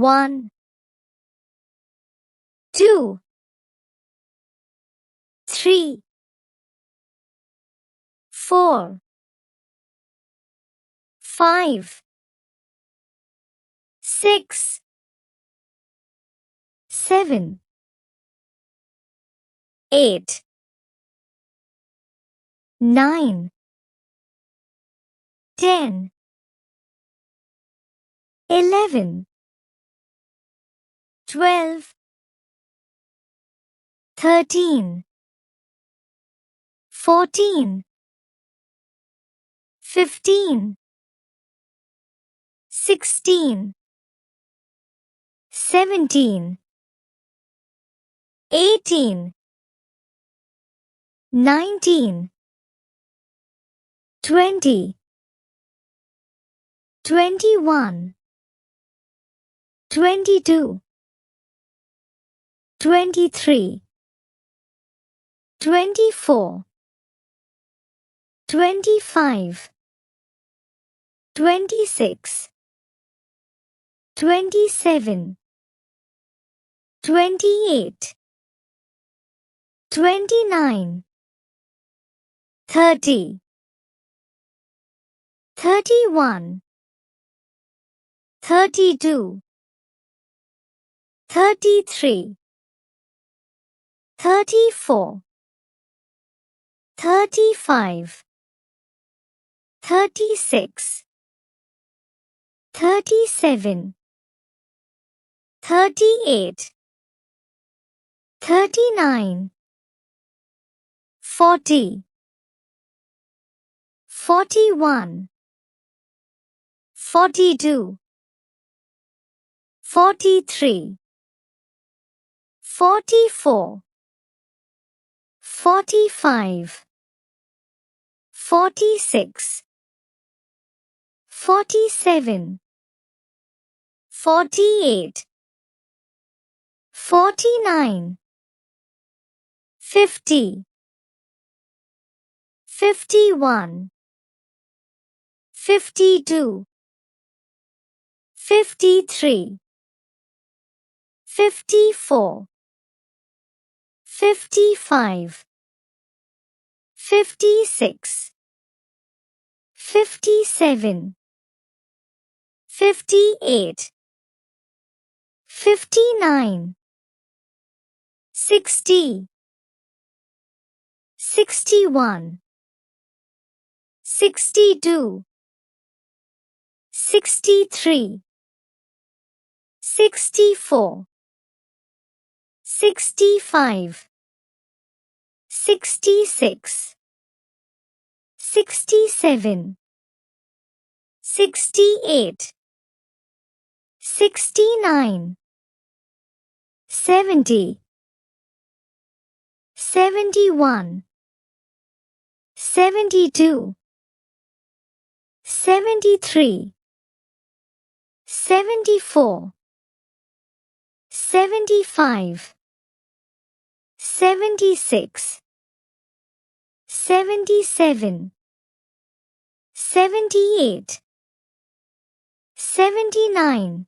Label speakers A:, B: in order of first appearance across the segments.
A: 1, 2, 3, 4, 5, 6, 7, 8, 9, 10, 11, 12, 13, 14, 15, 16, 17, 18, 19, 20, 21, 22, 23, 24, 25, 26, 27, 28, 29, 30, 31, 32, 33, 34, 35, 36, 37, 38, 39, 40, 41, 42, 43, 44, 45, 46, 47, 48, 49, 50, 51, 52, 53, 54, 55, 56, 57, 58, 59, 60, 61, 62, 63, 64, 65, 66, 67, 68, 69, 70, 71, 72, 73, 74, 75, 76, 77, 78, 79,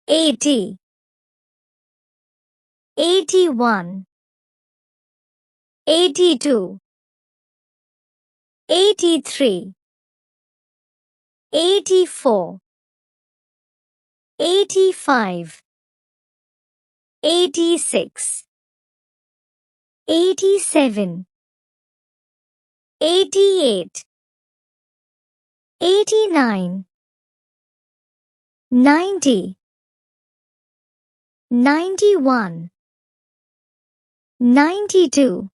A: 80, 81, 82, 83, 84, 85, 86, 87, 88, 89, 90, 91, 92,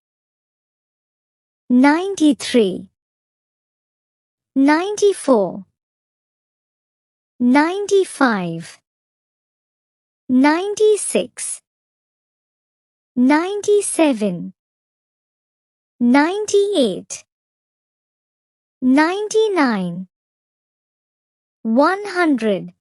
A: 93, 94, 95, 96, 97, 98, 99, 100,